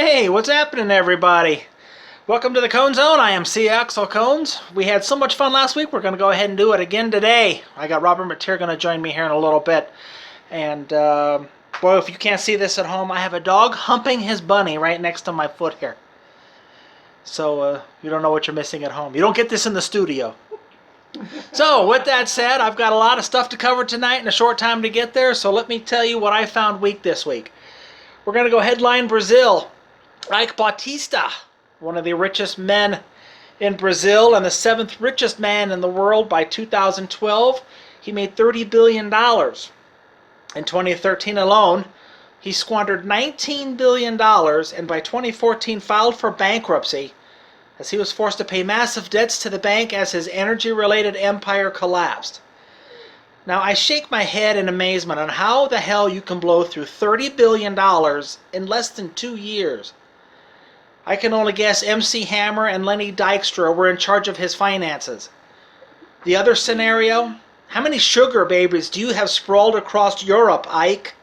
Hey, what's happening, everybody? Welcome to the Cone Zone. I am Axl Cones. We had so much fun last week. We're going to go ahead and do it again today. I got Robert Mateer going to join me here in a little bit. And, boy, if you can't see this at home, I have a dog humping his bunny right next to my foot here. So, you don't know what you're missing at home. You don't get this in the studio. So, with that said, I've got a lot of stuff to cover tonight and a short time to get there. So let me tell you what I found this week. We're going to go headline Brazil. Ike Batista, one of the richest men in Brazil and the 7th richest man in the world by 2012. He made $30 billion. In 2013 alone, he squandered $19 billion and by 2014 filed for bankruptcy as he was forced to pay massive debts to the bank as his energy-related empire collapsed. Now, I shake my head in amazement on how the hell you can blow through $30 billion in less than 2 years. I can only guess MC Hammer and Lenny Dykstra were in charge of his finances. The other scenario? How many sugar babies do you have sprawled across Europe, Ike?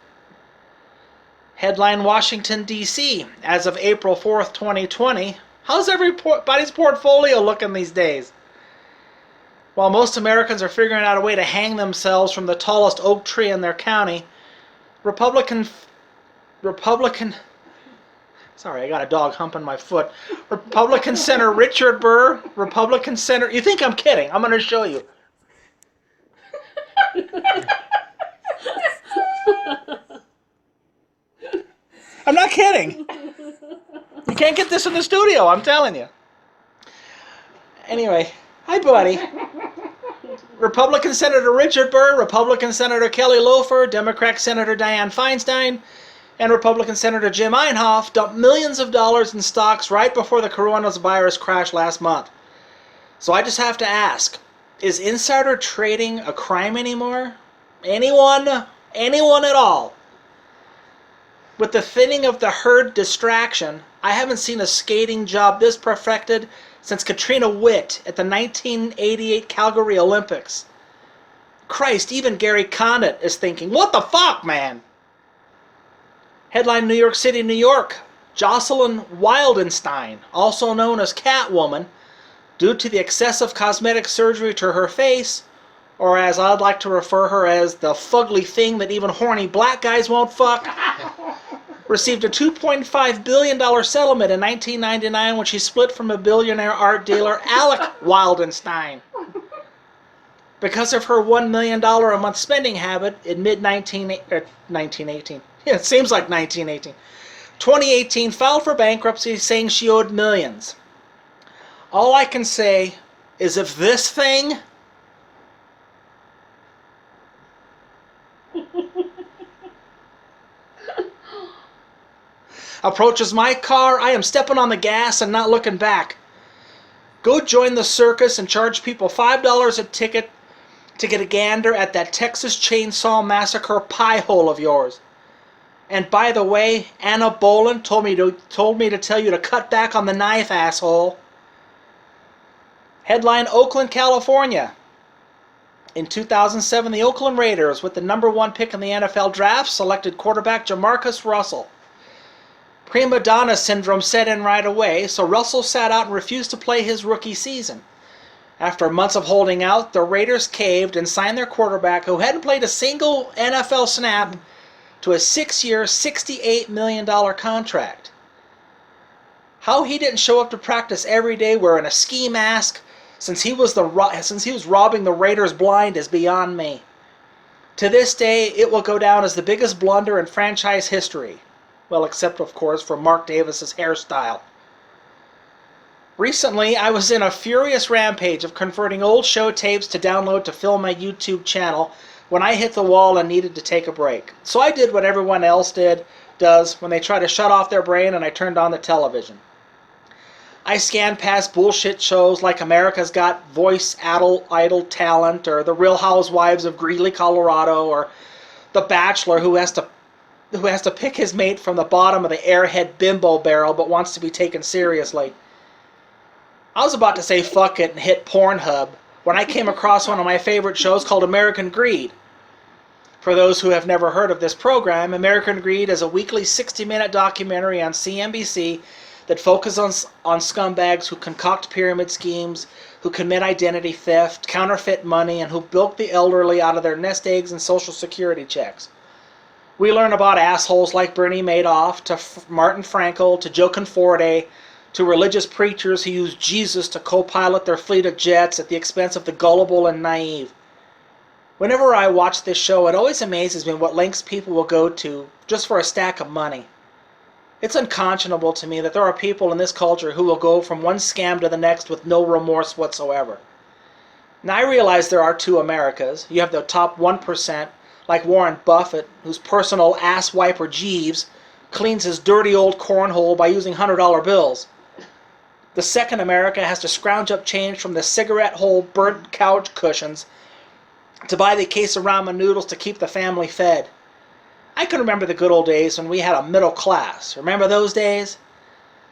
Headline Washington, D.C. As of April 4th, 2020. How's everybody's portfolio looking these days? While most Americans are figuring out a way to hang themselves from the tallest oak tree in their county, Sorry, I got a dog humping my foot. Republican Senator Richard Burr, Republican Senator... You think I'm kidding? I'm going to show you. I'm not kidding. You can't get this in the studio, I'm telling you. Anyway, hi, buddy. Republican Senator Richard Burr, Republican Senator Kelly Loeffler, Democrat Senator Dianne Feinstein, and Republican Senator Jim Inhofe dumped millions of dollars in stocks right before the coronavirus crash last month. So I just have to ask, is insider trading a crime anymore? Anyone? Anyone at all? With the thinning of the herd distraction, I haven't seen a skating job this perfected since Katrina Witt at the 1988 Calgary Olympics. Christ, even Gary Condit is thinking, what the fuck, man? Headline New York City, New York. Jocelyn Wildenstein, also known as Catwoman, due to the excessive cosmetic surgery to her face, or as I'd like to refer her as the fugly thing that even horny black guys won't fuck, received a $2.5 billion settlement in 1999 when she split from a billionaire art dealer Alec Wildenstein. Because of her $1 million a month spending habit in mid-1918. Yeah, it seems like 1918. 2018 filed for bankruptcy saying she owed millions. All I can say is if this thing approaches my car, I am stepping on the gas and not looking back. Go join the circus and charge people $5 a ticket to get a gander at that Texas Chainsaw Massacre pie hole of yours. And by the way, Anna Boland told me to tell you to cut back on the knife, asshole. Headline Oakland, California. In 2007, the Oakland Raiders, with the #1 pick in the NFL draft, selected quarterback Jamarcus Russell. Prima donna syndrome set in right away, so Russell sat out and refused to play his rookie season. After months of holding out, the Raiders caved and signed their quarterback, who hadn't played a single NFL snap, to a 6-year, $68 million contract. How he didn't show up to practice every day wearing a ski mask since he was robbing the Raiders blind is beyond me. To this day, it will go down as the biggest blunder in franchise history. Well, except, of course, for Mark Davis's hairstyle. Recently, I was in a furious rampage of converting old show tapes to download to fill my YouTube channel when I hit the wall and needed to take a break. So I did what everyone else does when they try to shut off their brain, and I turned on the television. I scanned past bullshit shows like America's Got Voice Idol Talent, or The Real Housewives of Greeley, Colorado, or The Bachelor, who has to pick his mate from the bottom of the airhead bimbo barrel but wants to be taken seriously. I was about to say fuck it and hit Pornhub when I came across one of my favorite shows called American Greed. For those who have never heard of this program, American Greed is a weekly 60-minute documentary on CNBC that focuses on scumbags who concoct pyramid schemes, who commit identity theft, counterfeit money, and who bilk the elderly out of their nest eggs and Social Security checks. We learn about assholes like Bernie Madoff, to Martin Frankel, to Joe Conforte, to religious preachers who use Jesus to co-pilot their fleet of jets at the expense of the gullible and naive. Whenever I watch this show, it always amazes me what lengths people will go to just for a stack of money. It's unconscionable to me that there are people in this culture who will go from one scam to the next with no remorse whatsoever. Now, I realize there are two Americas. You have the top 1%, like Warren Buffett, whose personal ass wiper Jeeves cleans his dirty old cornhole by using $100 bills. The second America has to scrounge up change from the cigarette hole burnt couch cushions to buy the case of ramen noodles to keep the family fed. I can remember the good old days when we had a middle class. Remember those days?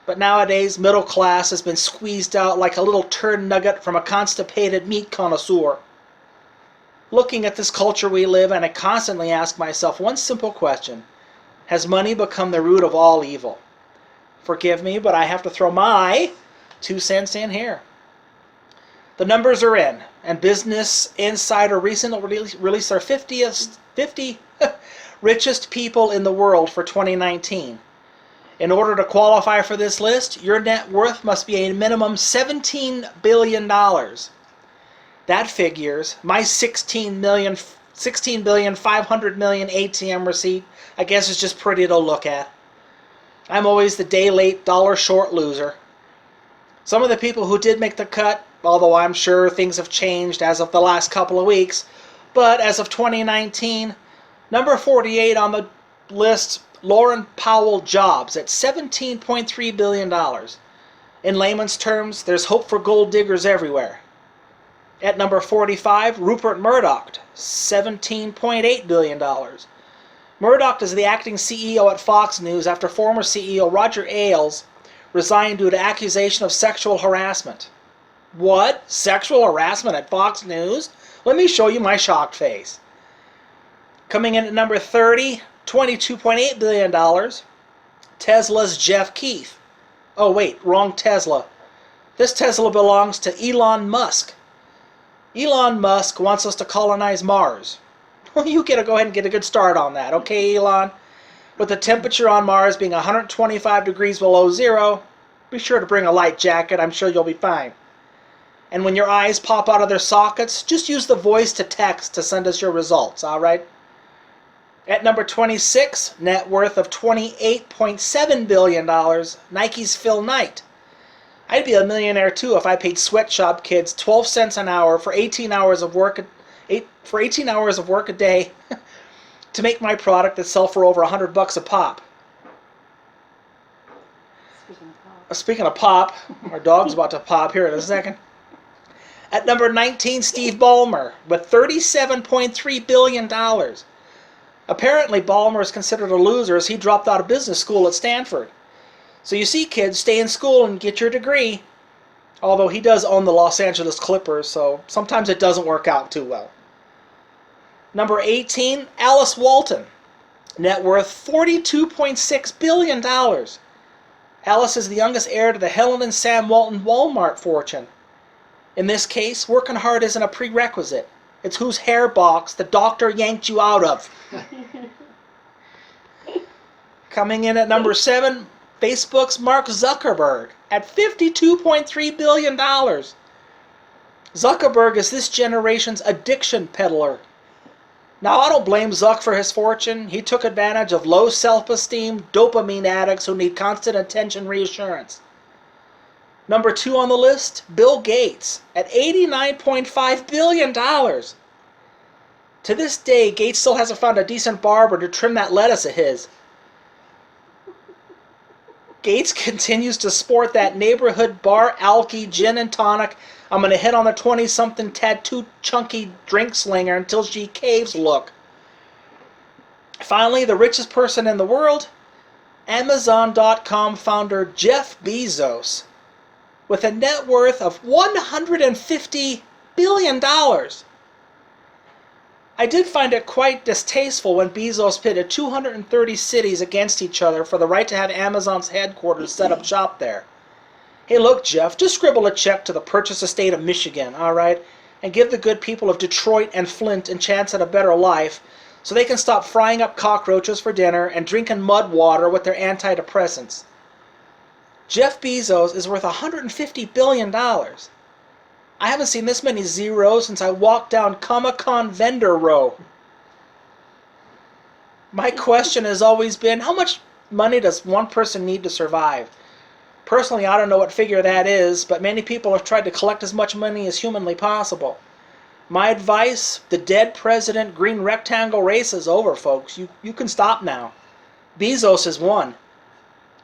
But nowadays, middle class has been squeezed out like a little turd nugget from a constipated meat connoisseur. Looking at this culture we live in, I constantly ask myself one simple question. Has money become the root of all evil? Forgive me, but I have to throw my 2 cents in here. The numbers are in, and Business Insider recently released their 50 richest people in the world for 2019. In order to qualify for this list, your net worth must be a minimum $17 billion. That figures my $16 billion, $500 million ATM receipt, I guess is just pretty to look at. I'm always the day late, dollar short loser. Some of the people who did make the cut, although I'm sure things have changed as of the last couple of weeks, but as of 2019, number 48 on the list, Lauren Powell Jobs at $17.3 billion. In layman's terms, there's hope for gold diggers everywhere. At number 45, Rupert Murdoch, $17.8 billion. Murdoch is the acting CEO at Fox News after former CEO Roger Ailes resigned due to accusation of sexual harassment. What? Sexual harassment at Fox News? Let me show you my shocked face. Coming in at number 30, $22.8 billion, Tesla's Jeff Keith. Oh wait, wrong Tesla. This Tesla belongs to Elon Musk. Elon Musk wants us to colonize Mars. Well, you gotta go ahead and get a good start on that, okay, Elon? With the temperature on Mars being 125 degrees below zero, be sure to bring a light jacket. I'm sure you'll be fine. And when your eyes pop out of their sockets, just use the voice to text to send us your results, all right? At number 26, net worth of $28.7 billion, Nike's Phil Knight. I'd be a millionaire too if I paid sweatshop kids 12 cents an hour for 18 hours of work a day to make my product that sell for over $100 a pop. Speaking of pop, our dog's about to pop here in a second. At number 19, Steve Ballmer with $37.3 billion. Apparently, Ballmer is considered a loser as he dropped out of business school at Stanford. So you see, kids, stay in school and get your degree. Although he does own the Los Angeles Clippers, so sometimes it doesn't work out too well. Number 18, Alice Walton. Net worth $42.6 billion. Alice is the youngest heir to the Helen and Sam Walton Walmart fortune. In this case, working hard isn't a prerequisite. It's whose hair box the doctor yanked you out of. Coming in at number 7, Facebook's Mark Zuckerberg at $52.3 billion. Zuckerberg is this generation's addiction peddler. Now, I don't blame Zuck for his fortune. He took advantage of low self-esteem, dopamine addicts who need constant attention reassurance. Number 2 on the list, Bill Gates at $89.5 billion. To this day, Gates still hasn't found a decent barber to trim that lettuce of his. Gates continues to sport that neighborhood bar alky gin and tonic, I'm going to hit on the 20-something tattooed chunky drink slinger until she caves look. Finally, the richest person in the world, Amazon.com founder Jeff Bezos, with a net worth of $150 billion. I did find it quite distasteful when Bezos pitted 230 cities against each other for the right to have Amazon's headquarters set up shop there. Hey, look, Jeff, just scribble a check to the Purchase Estate of Michigan, all right? And give the good people of Detroit and Flint a chance at a better life so they can stop frying up cockroaches for dinner and drinking mud water with their antidepressants. Jeff Bezos is worth $150 billion. I haven't seen this many zeros since I walked down Comic-Con vendor row. My question has always been, how much money does one person need to survive? Personally, I don't know what figure that is, but many people have tried to collect as much money as humanly possible. My advice, the dead president green rectangle race is over, folks. You can stop now. Bezos has won.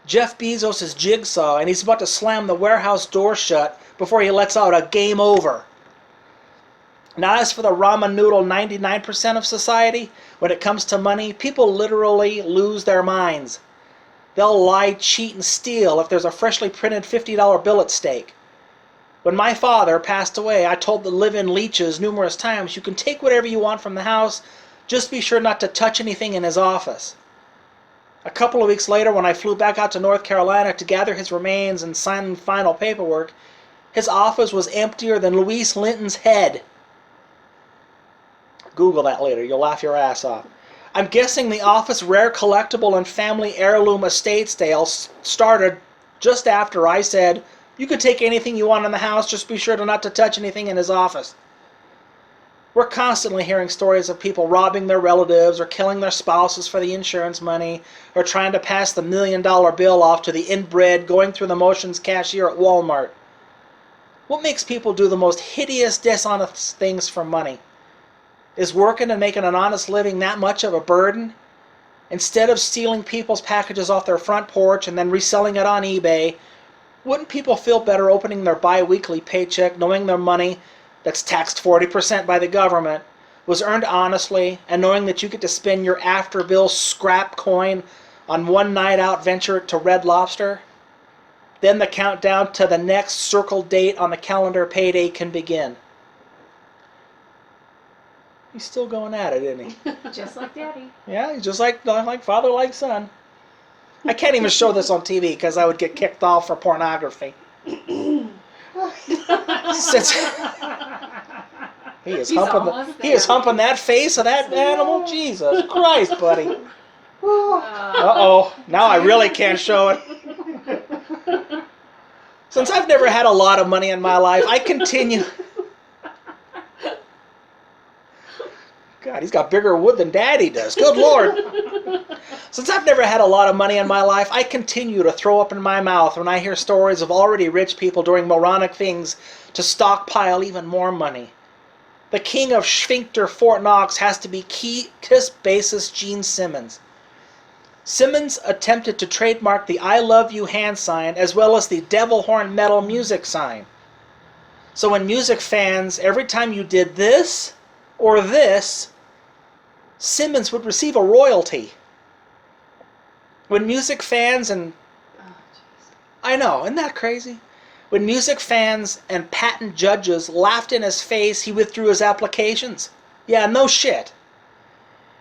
Jeff Bezos is Jigsaw, and he's about to slam the warehouse door shut before he lets out a game over. Now, as for the ramen noodle 99% of society, when it comes to money, people literally lose their minds. They'll lie, cheat, and steal if there's a freshly printed $50 bill at stake. When my father passed away, I told the live-in leeches numerous times, you can take whatever you want from the house, just be sure not to touch anything in his office. A couple of weeks later, when I flew back out to North Carolina to gather his remains and sign final paperwork, his office was emptier than Louise Linton's head. Google that later, you'll laugh your ass off. I'm guessing the office rare collectible and family heirloom estate sale started just after I said, you could take anything you want in the house, just be sure not to touch anything in his office. We're constantly hearing stories of people robbing their relatives or killing their spouses for the insurance money or trying to pass the $1 million bill off to the inbred going through the motions cashier at Walmart. What makes people do the most hideous, dishonest things for money? Is working and making an honest living that much of a burden? Instead of stealing people's packages off their front porch and then reselling it on eBay, wouldn't people feel better opening their bi-weekly paycheck knowing their money that's taxed 40% by the government was earned honestly and knowing that you get to spend your after-bill scrap coin on one night-out venture to Red Lobster? Then the countdown to the next circled date on the calendar payday can begin. He's still going at it, isn't he? Just like Daddy. Yeah, he's just like father, like son. I can't even show this on TV because I would get kicked off for pornography. Since he is humping that face of that animal. Jesus Christ, buddy. Uh-oh. Now I really can't show it. Since I've never had a lot of money in my life, I continue... God, he's got bigger wood than Daddy does. Good Lord. Since I've never had a lot of money in my life, I continue to throw up in my mouth when I hear stories of already rich people doing moronic things to stockpile even more money. The king of Sphincter Fort Knox has to be Kiss bassist Gene Simmons. Simmons attempted to trademark the I Love You hand sign as well as the devil horn metal music sign. So when music fans, every time you did this or this, Simmons would receive a royalty. When music fans and... I know, isn't that crazy? When music fans and patent judges laughed in his face, he withdrew his applications. Yeah, no shit.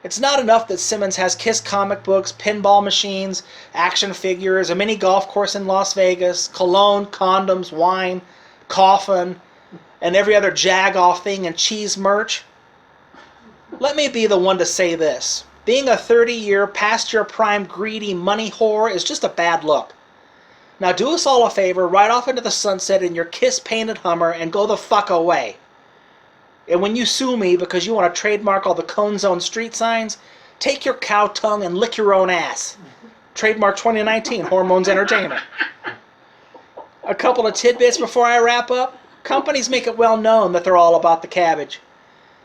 It's not enough that Simmons has Kiss comic books, pinball machines, action figures, a mini golf course in Las Vegas, cologne, condoms, wine, coffin, and every other jag-off thing and cheese merch. Let me be the one to say this. Being a 30-year, past-your-prime, greedy money whore is just a bad look. Now do us all a favor, ride off into the sunset in your Kiss-painted Hummer and go the fuck away. And when you sue me because you want to trademark all the Cone Zone street signs, take your cow tongue and lick your own ass. Trademark 2019, Hormones Entertainment. A couple of tidbits before I wrap up. Companies make it well known that they're all about the cabbage.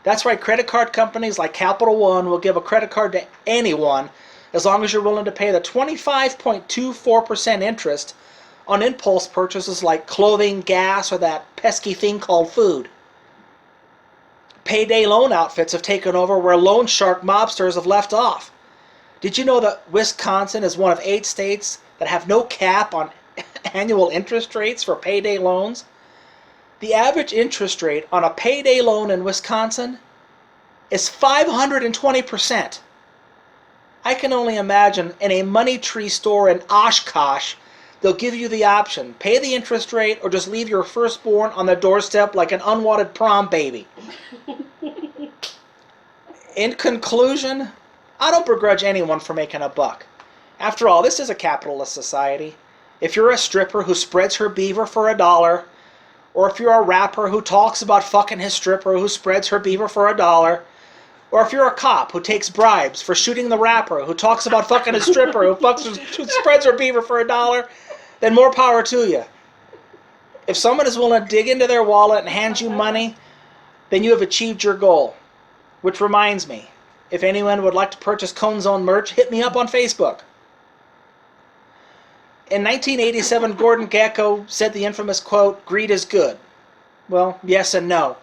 That's right, credit card companies like Capital One will give a credit card to anyone as long as you're willing to pay the 25.24% interest on impulse purchases like clothing, gas, or that pesky thing called food. Payday loan outfits have taken over where loan shark mobsters have left off. Did you know that Wisconsin is one of 8 states that have no cap on annual interest rates for payday loans? The average interest rate on a payday loan in Wisconsin is 520%. I can only imagine in a money tree store in Oshkosh, they'll give you the option, pay the interest rate or just leave your firstborn on the doorstep like an unwanted prom baby. In conclusion, I don't begrudge anyone for making a buck. After all, this is a capitalist society. If you're a stripper who spreads her beaver for $1, or if you're a rapper who talks about fucking his stripper who spreads her beaver for $1, or if you're a cop who takes bribes for shooting the rapper who talks about fucking his stripper who spreads her beaver for $1, then more power to you. If someone is willing to dig into their wallet and hand you money, then you have achieved your goal. Which reminds me, if anyone would like to purchase Cones Own merch, hit me up on Facebook. In 1987, Gordon Gekko said the infamous quote, "Greed is good." Well, yes and no.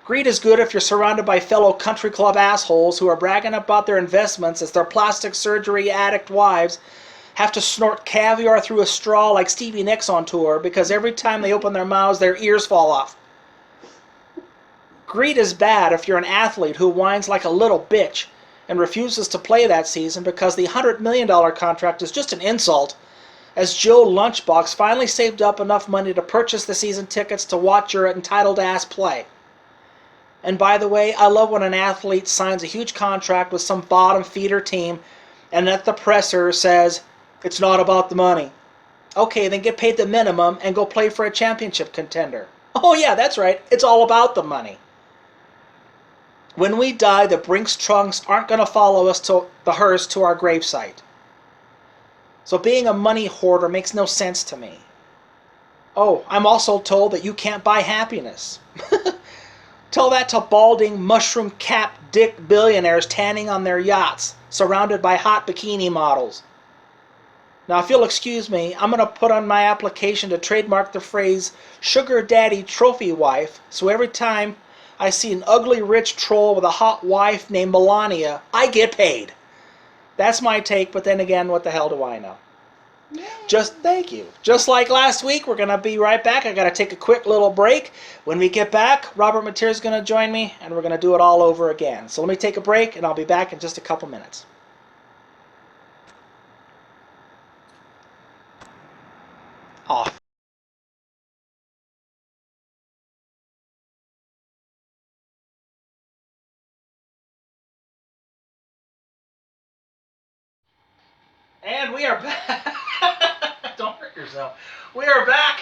Greed is good if you're surrounded by fellow country club assholes who are bragging about their investments as their plastic surgery addict wives have to snort caviar through a straw like Stevie Nicks on tour because every time they open their mouths, their ears fall off. Greed is bad if you're an athlete who whines like a little bitch and refuses to play that season because the $100 million contract is just an insult, as Joe Lunchbox finally saved up enough money to purchase the season tickets to watch your entitled ass play. And by the way, I love when an athlete signs a huge contract with some bottom feeder team and at the presser says, "It's not about the money." Okay, then get paid the minimum and go play for a championship contender. Oh yeah, that's right, it's all about the money. When we die, the Brinks trunks aren't going to follow us to the hearse to our gravesite. So being a money hoarder makes no sense to me. Oh, I'm also told that you can't buy happiness. Tell that to balding, mushroom-capped dick billionaires tanning on their yachts, surrounded by hot bikini models. Now, if you'll excuse me, I'm going to put on my application to trademark the phrase "sugar daddy trophy wife," so every time I see an ugly rich troll with a hot wife named Melania, I get paid. That's my take, but then again, what the hell do I know? Thank you. Just like last week, we're going to be right back. I got to take a quick little break. When we get back, Robert Mateer is going to join me, and we're going to do it all over again. So let me take a break, and I'll be back in just a couple minutes. Off. And we are back. Don't hurt yourself. We are back.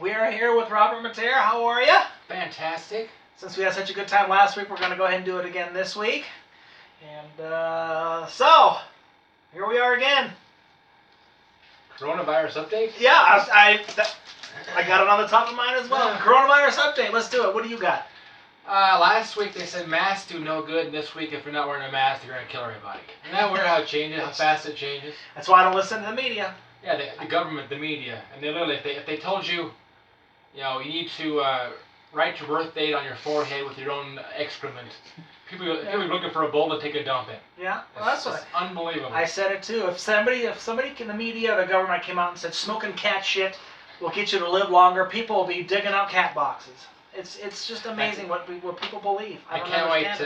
We are here with Robert Mateer. How are you? Fantastic. Since we had such a good time last week, we're going to go ahead and do it again this week. And so, here we are again. Coronavirus update? Yeah, I got it on the top of mine as well. Yeah. Coronavirus update. Let's do it. What do you got? Last week they said masks do no good, and this week if you're not wearing a mask, you're going to kill everybody. Isn't that weird how it changes, how fast it changes? That's why I don't listen to the media. Yeah, the government, the media. And they literally, if they told you, you need to write your birth date on your forehead with your own excrement, people are looking for a bowl to take a dump in. Yeah, well, that's what unbelievable. I said it too. If somebody in the media, the government came out and said smoking cat shit will get you to live longer, people will be digging out cat boxes. It's just amazing what people believe. I can't wait to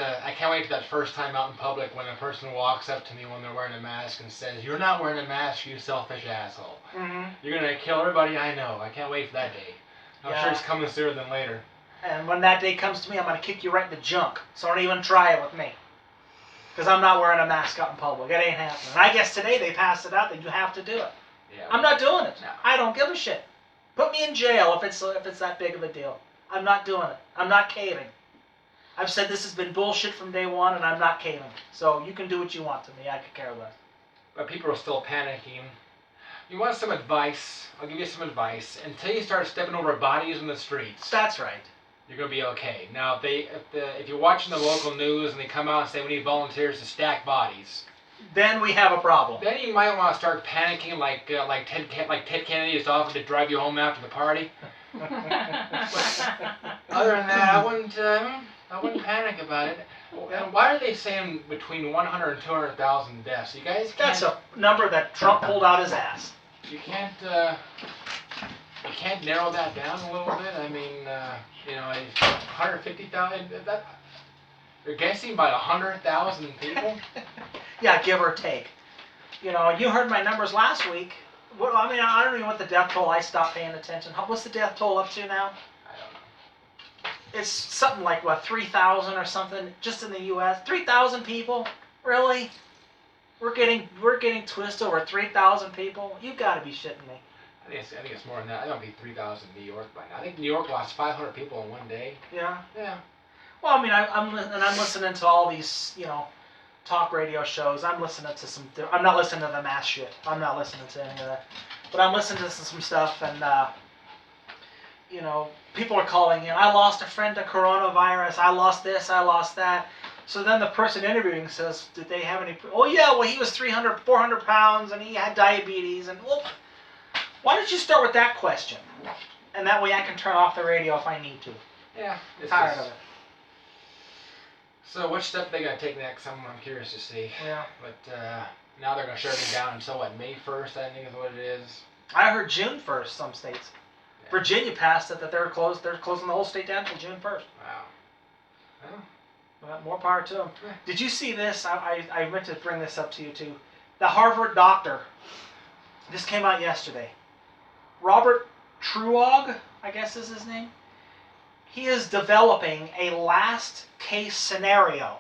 that first time out in public when a person walks up to me when they're wearing a mask and says, "You're not wearing a mask, you selfish asshole. Mm-hmm. You're gonna kill everybody I know." I can't wait for that day. I'm sure it's coming sooner than later. And when that day comes to me, I'm gonna kick you right in the junk. So don't even try it with me, because I'm not wearing a mask out in public. It ain't happening. And I guess today they passed it out that you have to do it. Yeah. I'm not doing it. No. I don't give a shit. Put me in jail if it's that big of a deal. I'm not doing it. I'm not caving. I've said this has been bullshit from day one, and I'm not caving. So you can do what you want to me. I could care less. But people are still panicking. You want some advice? I'll give you some advice. Until you start stepping over bodies in the streets. That's right. You're going to be okay. Now, if you're watching the local news and they come out and say we need volunteers to stack bodies, then we have a problem. Then you might want to start panicking like Ted Kennedy just offered to drive you home after the party. Other than that, I wouldn't panic about it. And why are they saying between 100 and 200,000 deaths? You guys can't... That's a number that Trump pulled out his ass. You can't narrow that down a little bit? I mean, 150,000. You're guessing about 100,000 people? Yeah, give or take. You know, you heard my numbers last week. Well, I mean, I don't even know what the death toll. I stopped paying attention. What's the death toll up to now? I don't know. It's something like, what, 3,000 or something, just in the U.S.? 3,000 people? Really? We're getting twist over 3,000 people? You got to be shitting me. I think it's more than that. I don't think 3,000 in New York by now. I think New York lost 500 people in one day. Yeah. Yeah. Well, I mean, I'm listening to all these, you know, talk radio shows. I'm listening to some. I'm not listening to the mass shit. I'm not listening to any of that. But I'm listening to some stuff, and you know, people are calling in. I lost a friend to coronavirus. I lost this. I lost that. So then the person interviewing says, did they have any? Oh yeah, well he was 300, 400 pounds, and he had diabetes. And well, why don't you start with that question? And that way I can turn off the radio if I need to. Yeah. I'm tired of it. So which step they gonna take next? I'm curious to see. Yeah. But now they're gonna shut everything down until what, May 1st? I think is what it is. I heard June 1st. Some states. Yeah. Virginia passed it that they're closed. They're closing the whole state down until June 1st. Wow. Well, Well, more power to them. Yeah. Did you see this? I meant to bring this up to you too. The Harvard doctor. This came out yesterday. Robert Truog, I guess is his name. He is developing a last case scenario.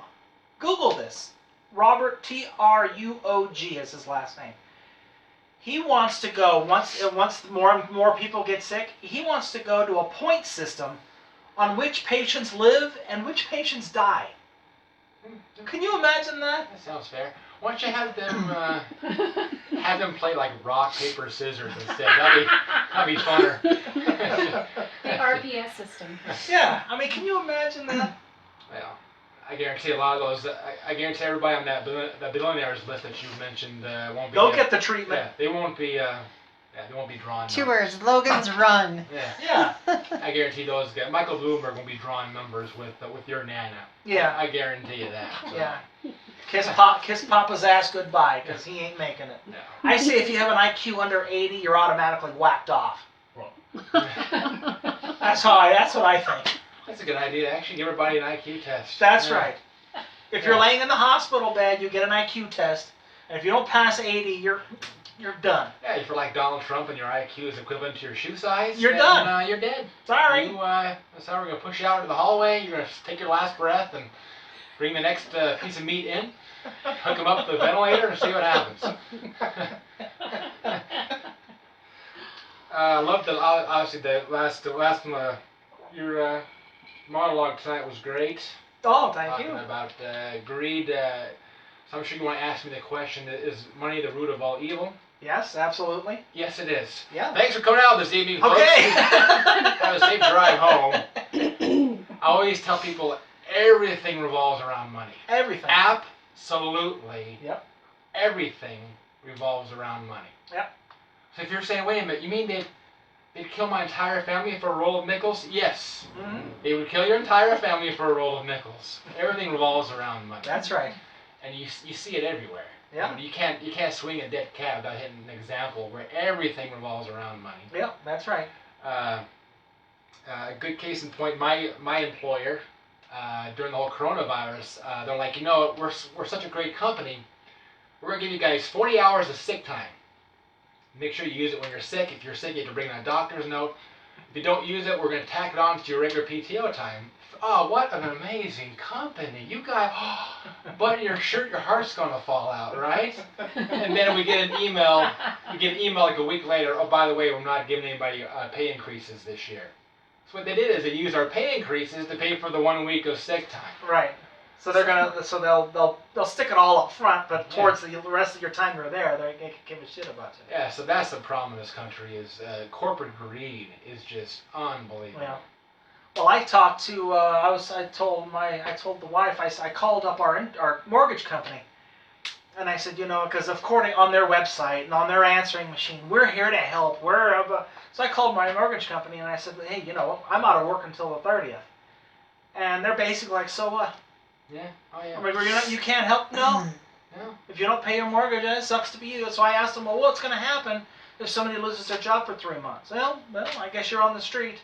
Google this. Robert Truog is his last name. He wants to go once more and more people get sick. He wants to go to a point system on which patients live and which patients die. Can you imagine that? that sounds fair. Why don't you have them play like rock, paper, scissors instead? That'd be funner. The RPS system. Yeah, I mean, can you imagine that? Well, I guarantee a lot of those. I guarantee everybody on that billionaires list that you mentioned won't be. Go get the treatment. Yeah, they won't be. They won't be drawn. Two numbers. words, Logan's Run. Yeah. Yeah, I guarantee those guys. Michael Bloomberg won't be drawing numbers with your nana. yeah, I guarantee you that. So. yeah. Kiss Papa's ass goodbye, because he ain't making it. No. I say if you have an IQ under 80, you're automatically whacked off. That's what I think. That's a good idea. Actually, give everybody an IQ test. That's Yeah. right. If you're laying in the hospital bed, you get an IQ test, and if you don't pass 80, you're done. Yeah, if you're like Donald Trump and your IQ is equivalent to your shoe size, You're then, done. You're dead. Sorry. That's how we're gonna push you out into the hallway. You're gonna take your last breath and bring the next piece of meat in, hook them up to the ventilator, and see what happens. I love obviously the last your monologue tonight was great. Oh, thank Talking you. about greed. So I'm sure you want to ask me the question: is money the root of all evil? Yes, absolutely. Yes, it is. Yeah. Thanks for coming out this evening, folks. Okay. Have a safe drive home. I always tell people everything revolves around money. Everything. Absolutely. Yep. Everything revolves around money. Yep. So if you're saying, wait a minute, you mean they'd kill my entire family for a roll of nickels? Yes. Mm-hmm. They would kill your entire family for a roll of nickels. Everything revolves around money. That's right. And you see it everywhere. Yeah. I mean, you can't swing a dead cat without hitting an example where everything revolves around money. Yeah, that's right. A good case in point, my employer, during the whole coronavirus, they're like, you know, we're such a great company. We're gonna give you guys 40 hours of sick time. Make sure you use it when you're sick. If you're sick, you have to bring in a doctor's note. If you don't use it, we're gonna tack it on to your regular PTO time. Oh, what an amazing company! You guys, button your shirt, your heart's gonna fall out, right? And then we get an email. We get an email like a week later. Oh, by the way, we're not giving anybody pay increases this year. So what they did is they used our pay increases to pay for the 1 week of sick time. Right. So they'll stick it all up front, but towards the rest of your time you're there, they can give a shit about you. Yeah, so that's the problem in this country is corporate greed is just unbelievable. Yeah. Well, I talked to I told the wife I called up our mortgage company, and I said, you know, because according on their website and on their answering machine, we're here to help. So I called my mortgage company and I said, hey, you know, I'm out of work until the 30th, and they're basically like, so what? Yeah. Oh yeah. I mean, you can't help? No. No. If you don't pay your mortgage, it sucks to be you. So I asked them, well, what's going to happen if somebody loses their job for 3 months? Well, I guess you're on the street.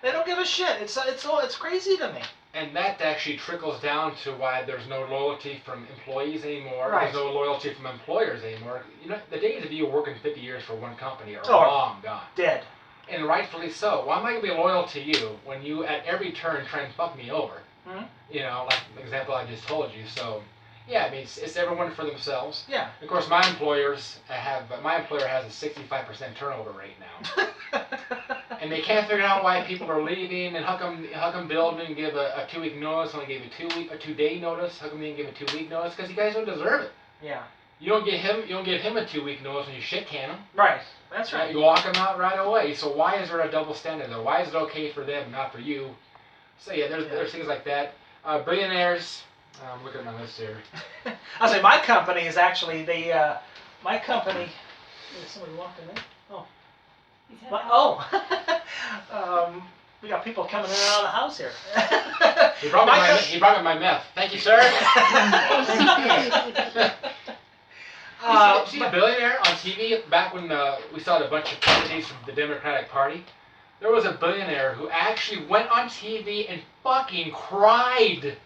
They don't give a shit. It's crazy to me. And that actually trickles down to why there's no loyalty from employees anymore. Right. There's no loyalty from employers anymore. You know, the days of you working 50 years for one company are Oh, long gone. Dead. And rightfully so. Why am I going to be loyal to you when you, at every turn, try and fuck me over? Hmm? You know, like the example I just told you. So, yeah, I mean, it's everyone for themselves. Yeah. Of course, my employer has a 65% turnover rate now. And they can't figure out why people are leaving, and how come Bill didn't give a 2-week notice, only gave a 2-day notice? How come he didn't give a 2-week notice? Because you guys don't deserve it. Yeah. You don't give him a 2-week notice when you shit can him. Right. That's right. You walk him out right away. So why is there a double standard there? Why is it okay for them, not for you? So yeah, there's things like that. Billionaires. I'm looking at my list here. I'll say my company is actually my company. Somebody walked in there. Oh. We got people coming in and out of the house here. He brought me my meth. Thank you, sir. See a billionaire on TV back when we saw a bunch of candidates from the Democratic Party? There was a billionaire who actually went on TV and fucking cried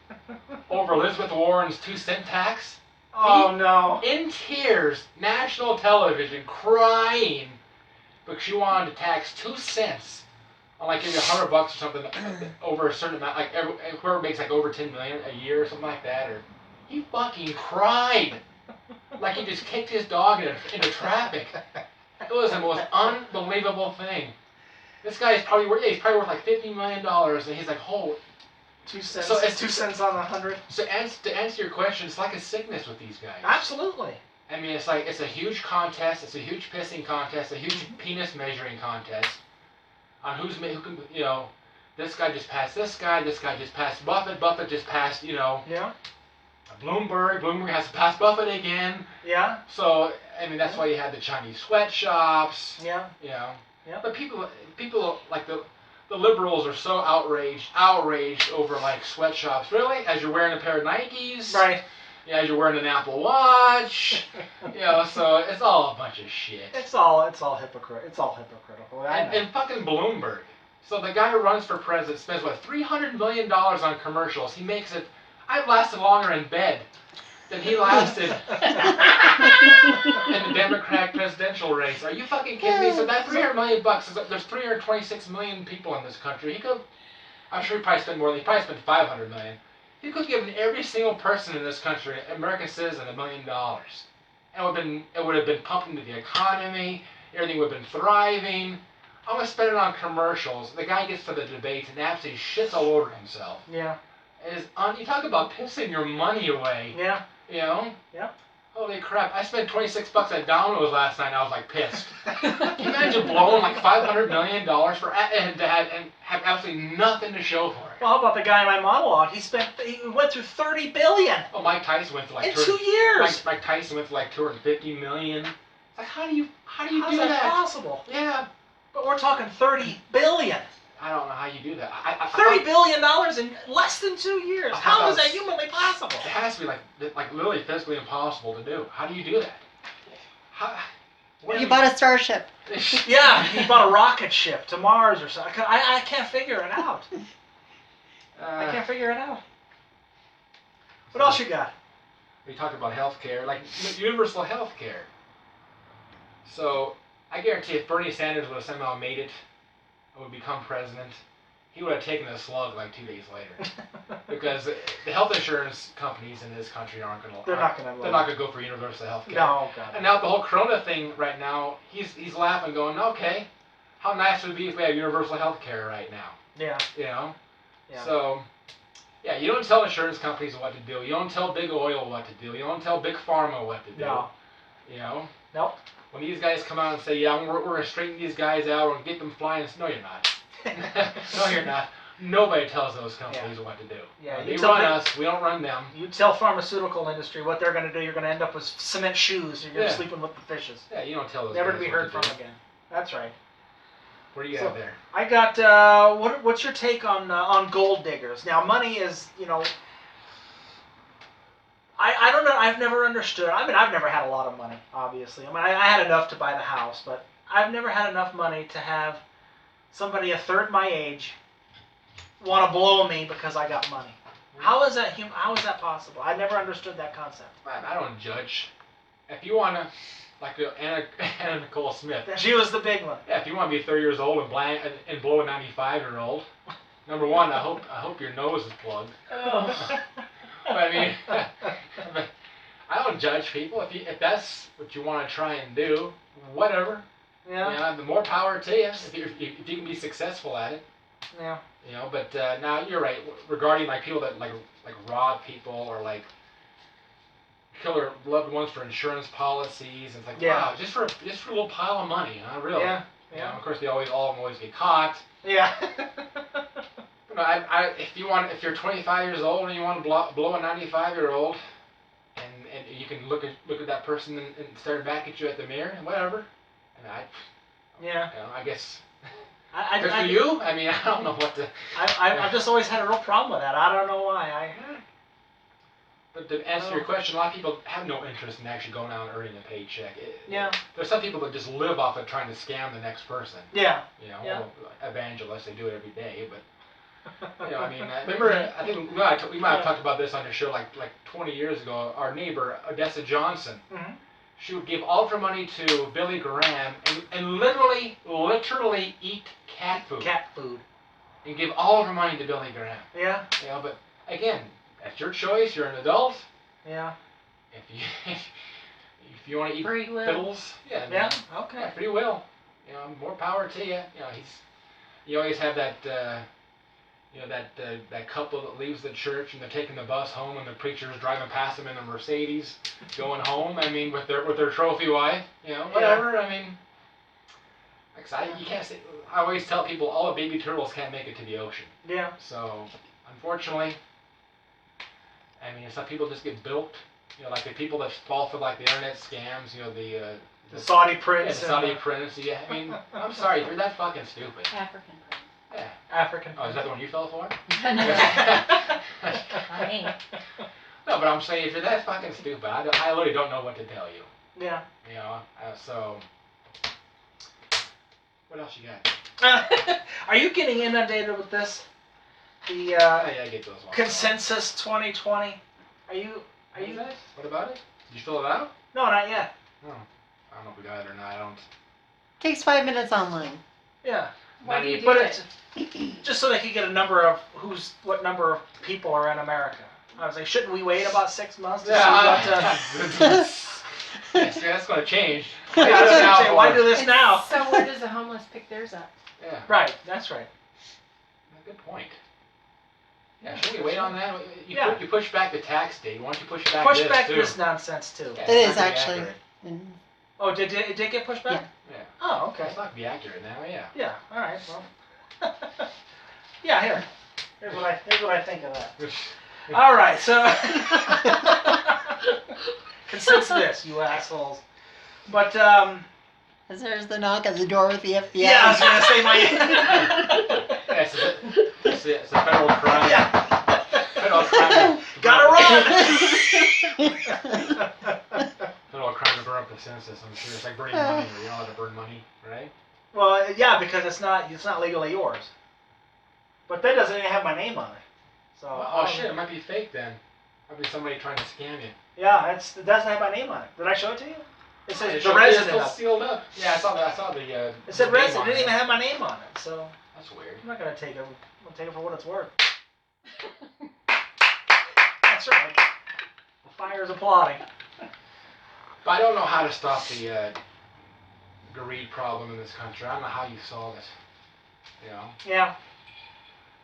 over Elizabeth Warren's 2-cent tax. Oh, no. In tears, national television, crying because she wanted to tax 2 cents on like maybe $100 or something over a certain amount, like whoever makes like over 10 million a year or something like that. Or he fucking cried like he just kicked his dog into traffic. It was the most unbelievable thing. This guy is probably worth like $50 million, and he's like, oh. 2 cents. So it's 2 cents on 100. So to answer your question, it's like a sickness with these guys. Absolutely. I mean, it's a huge contest. It's a huge pissing contest. A huge penis measuring contest on who can, you know, this guy just passed this guy. This guy just passed Buffett. Buffett just passed, you know. Yeah. Bloomberg. Bloomberg has to pass Buffett again. Yeah. So I mean, that's why you had the Chinese sweatshops. Yeah. You know. Yeah. But people like the liberals are so outraged over like sweatshops. Really? As you're wearing a pair of Nikes? Right. Yeah, as you're wearing an Apple Watch. You know, so it's all a bunch of shit. It's all hypocritical. And fucking Bloomberg. So the guy who runs for president spends what, $300 million on commercials. He makes it. I've lasted longer in bed than he lasted in the Democratic presidential race. Are you fucking kidding me? So that $300 million bucks, there's 326 million people in this country. I'm sure he probably spent $500 million. He could have given every single person in this country, American citizen, $1 million. And it would have been pumped into the economy. Everything would have been thriving. I'm gonna spend it on commercials. The guy gets to the debates and absolutely shits all over himself. Yeah. You talk about pissing your money away. Yeah. You know? Yeah. Holy crap! I spent $26 at Domino's last night. And I was like pissed. Can you imagine blowing like $500 million and have absolutely nothing to show for it? Well, how about the guy in my monologue? He went through $30 billion. Oh, Mike Tyson went for like in 2 years. Mike Tyson went for like $250 million. It's like how do you How's do that? possible? Yeah. But we're talking $30 billion. I don't know how you do that. $30 billion in less than 2 years. How is that humanly possible? It has to be like literally physically impossible to do. How do you do that? You bought a starship. Yeah, he bought a rocket ship to Mars or something. I can't figure it out. I can't figure it out. What else you got? We talked about healthcare, like universal healthcare. So I guarantee if Bernie Sanders would have somehow made it, would become president, he would have taken a slug like 2 days later. Because the health insurance companies in this country aren't going to. They're not going to go for universal health care. No, God. And now the whole Corona thing right now, he's laughing, going, okay, how nice would it be if we had universal health care right now? Yeah. You know. Yeah. So, yeah, you don't tell insurance companies what to do. You don't tell big oil what to do. You don't tell big pharma what to do. No. You know. Nope. When these guys come out and say, yeah, we're going to straighten these guys out, we're going to get them flying, no, you're not. No, you're not. Nobody tells those companies what to do. Yeah, they run us, we don't run them. You tell pharmaceutical industry what they're going to do, you're going to end up with cement shoes, you're going to be sleeping with the fishes. Yeah, you don't tell those Never guys to be heard from again. That's right. What do you have there? I got, what's your take on gold diggers? Now, money is, you know, I don't know, I've never understood. I mean, I've never had a lot of money, obviously. I mean, I had enough to buy the house, but I've never had enough money to have somebody a third my age want to blow me because I got money. How is that How is that possible? I never understood that concept. I don't judge. If you want to, like Anna Nicole Smith. She was the big one. Yeah, if you want to be 30 years old and blow a 95-year-old, number one, I hope your nose is plugged. Oh. But I mean, I don't judge people. If that's what you want to try and do, whatever. Yeah. You know, the more power to you. If you can be successful at it. Yeah. You know, but now you're right regarding like people that like rob people or like kill their loved ones for insurance policies. And it's like, wow, just for a little pile of money, huh? Really? Yeah. You know, of course, all of them always get caught. Yeah. But no, if you're 25 years old and you want to blow a 95-year-old, and you can look at that person and stare back at you at the mirror and whatever, and Yeah. You know, I guess. Good for you? I mean, I don't know what to. I've just always had a real problem with that. I don't know why. But to answer your question, a lot of people have no interest in actually going out and earning a paycheck. There's some people that just live off of trying to scam the next person. Yeah. You know, well, evangelists, they do it every day, but. You know, I mean, remember, I think we might have talked about this on your show like 20 years ago. Our neighbor, Odessa Johnson, she would give all of her money to Billy Graham and literally eat cat food. Cat food. And give all of her money to Billy Graham. Yeah. You know, but again, that's your choice. You're an adult. Yeah. If you want to eat free will. fiddles, yeah, okay. Yeah, free will. You know, more power to you. You know, you always have that. You know, that couple that leaves the church and they're taking the bus home and the preacher's driving past them in a Mercedes going home. I mean, with their trophy wife. You know, whatever. Yeah. I mean, like you can't say. I always tell people all the baby turtles can't make it to the ocean. Yeah. So, unfortunately, I mean, some people just get bilked. You know, like the people that fall for like the internet scams. You know, the Saudi prince. Yeah, the Saudi prince. Yeah. I mean, I'm sorry, you're that fucking stupid. African prince. Yeah. African. Oh, is that the one you fell for? I ain't. No, but I'm saying if you're that fucking stupid, I literally don't know what to tell you. Yeah. You know, so what else you got? Are you getting inundated with this? The yeah, I get those ones. Consensus 2020. Are you? What about it? Did you fill it out? No, not yet. Oh, I don't know if we got it or not. I don't. Takes 5 minutes online. Yeah. Why do you do but that? It's just so they could get a number of what number of people are in America. I was like, shouldn't we wait about 6 months to see what? Yes, that's going to change. Why do this now? So where does the homeless pick theirs up? Yeah. Right. That's right. Good point. Yeah, should we wait on that? You push back the tax date. Why don't you push back push this back too? this nonsense too. Yeah, it is actually. Oh, did it get pushed back? Yeah. Oh, okay. It's not to be accurate now. Yeah. Yeah. All right. Well. Yeah. Here's what I think of that. All right. So. Consensus this, you assholes. But There's the knock at the door with the FBI. Yeah, I was gonna say my. It's a federal crime. Yeah. Federal crime. Gotta run. Federal crime to burn up the census. I'm sure it's like burning money. You're not allowed to burn money, right? Well, yeah, because it's not legally yours. But that doesn't even have my name on it. So. Oh shit! It might be fake then. Might be somebody trying to scam you. Yeah, it doesn't have my name on it. Did I show it to you? It says the the resident. It's still sealed up. Yeah, I saw the. It said resident. It didn't even have my name on it. So. That's weird. I'm not gonna take it. I'll take it for what it's worth. That's right. The fire is applauding. But I don't know how to stop the greed problem in this country. I don't know how you solve it. You know. Yeah.